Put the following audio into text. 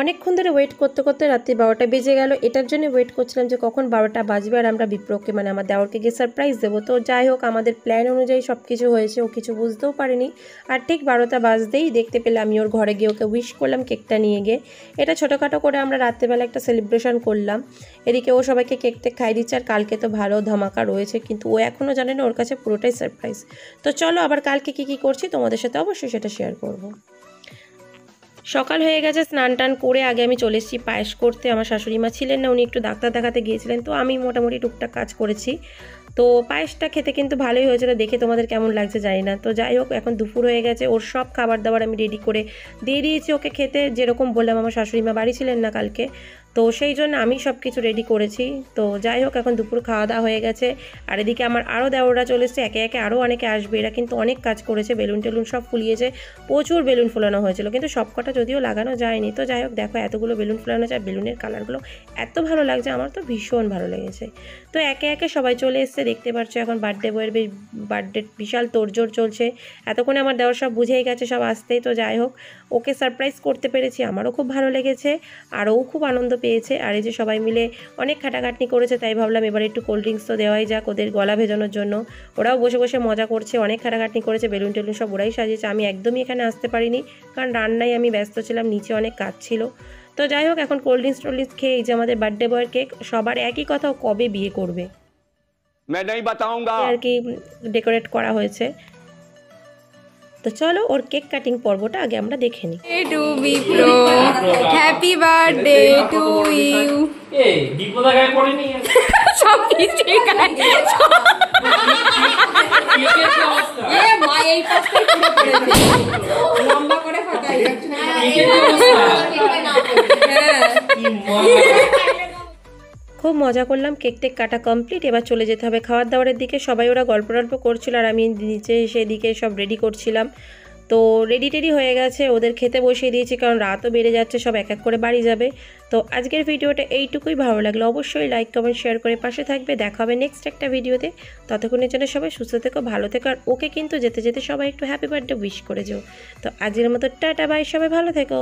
অনেকক্ষণ ধরে ওয়েট করতে করতে রাত্রি 12টা বেজে গেল। এটার জন্য ওয়েট করছিলাম যে কখন 12টা বাজবে আর আমরা বিপ্রকে মানে আমার দেওরকে গিয়ে সারপ্রাইজ দেবো। তো যাই হোক আমাদের প্ল্যান অনুযায়ী সব কিছু হয়েছে, ও কিছু বুঝতেও পারেনি। আর ঠিক 12টা বাজতেই দেখতে পেলে আমি ওর ঘরে গিয়ে ওকে উইশ করলাম কেকটা নিয়ে গিয়ে। এটা ছোটোখাটো করে আমরা রাত্রেবেলা একটা সেলিব্রেশন করলাম। এদিকে ও সবাইকে কেকটা খাই দিচ্ছে। আর কালকে তো ভালো ধামাকা রয়েছে, কিন্তু ও এখনও জানে না, ওর কাছে পুরোটাই সারপ্রাইজ। তো চলো আবার কালকে কী করছি তোমাদের সাথে অবশ্যই সেটা শেয়ার করবো। সকাল হয়ে গেছে, স্নান টান করে আগে আমি চলে এসেছি পায়েস করতে। আমার শাশুড়ি মা ছিলেন না, উনি একটু ডাক্তার দেখাতে গিয়েছিলেন, তো আমি মোটামুটি টুকটাক কাজ করেছি। তো পায়েসটা খেতে কিন্তু ভালোই হয়েছিল, দেখে তোমাদের কেমন লাগছে জানি না। তো যাই হোক এখন দুপুর হয়ে গেছে, ওর সব খাবার দাবার আমি রেডি করে দিয়ে দিয়েছি ওকে খেতে। যেরকম বললাম আমার শাশুড়ি মা বাড়ি ছিলেন না কালকে, তো সেই জন্য আমি সব কিছু রেডি করেছি। তো যাই হোক এখন দুপুর খাওয়া দাওয়া হয়ে গেছে। আর এদিকে আমার আরও দেওররা চলে এসছে, একে একে আরও অনেকে আসবে। এরা কিন্তু অনেক কাজ করেছে, বেলুন টেলুন সব ফুলিয়েছে, প্রচুর বেলুন ফোলানো হয়েছিল, কিন্তু সব কটা যদিও লাগানো যায়নি। তো যাই হোক দেখো এতগুলো বেলুন ফোলানো যায়, বেলুনের কালারগুলো এত ভালো লাগছে, আমার তো ভীষণ ভালো লেগেছে। তো একে একে সবাই চলে এসছে, দেখতে পাচ্ছ এখন বার্থডে বয়ের বার্থডে বিশাল তোড়জোড় চলছে। এতক্ষণে আমার দেওর সব বুঝেই গেছে সব আসতেই। তো যাই হোক ওকে সারপ্রাইজ করতে পেরেছি, আমারও খুব ভালো লেগেছে আর ও খুব আনন্দ পেয়েছে। আর এই যে সবাই মিলে অনেক খাটাখাটনি করেছে, তাই ভাবলাম এবার একটু কোল্ড ড্রিঙ্কস তো দেওয়াই যাক ওদের গলা ভেজানোর জন্য। ওরাও বসে বসে মজা করছে, অনেক খাটাখাটনি করেছে, বেলুন টেলুন সব ওরাই সাজিয়েছে। আমি একদমই এখানে আসতে পারিনি, কারণ রান্নায় আমি ব্যস্ত ছিলাম, নিচে অনেক কাজ ছিল। তো যাই হোক এখন কোল্ড ড্রিঙ্কস খেয়ে এই যে আমাদের বার্থডে বয়ের কেক, সবার একই কথা, ও কবে বিয়ে করবে আর কি ডেকোরেট করা হয়েছে। তো চলো ওর কেক কাটিং পর্বটা আগে আমরা দেখে নিই। Happy birthday to you. সব কিছু খুব মজা করলাম, কেক টেক কাটা কমপ্লিট। এবার চলে যেতে হবে খাবার দাবারের দিকে। সবাই ওরা গল্প করছিল আর আমি নিচে সেদিকে সব রেডি করছিলাম। তো রেডি টেডি হয়ে গেছে, ওদের খেতে বসিয়ে দিয়েছি, কারণ রাতও বেড়ে যাচ্ছে, সব এক এক করে বাড়ি যাবে। তো আজকের ভিডিওটা এইটুকুই, ভালো লাগলো অবশ্যই লাইক কমেন্ট শেয়ার করে পাশে থাকবে। দেখা হবে নেক্সট একটা ভিডিওতে। ততক্ষণের জন্য সবাই সুস্থ থেকো, ভালো থেকো। আর ওকে কিন্তু যেতে যেতে সবাই একটু হ্যাপি বার্থডে উইশ করে যেও। তো আজকের মতো টাটা বাই, সবাই ভালো থেকো।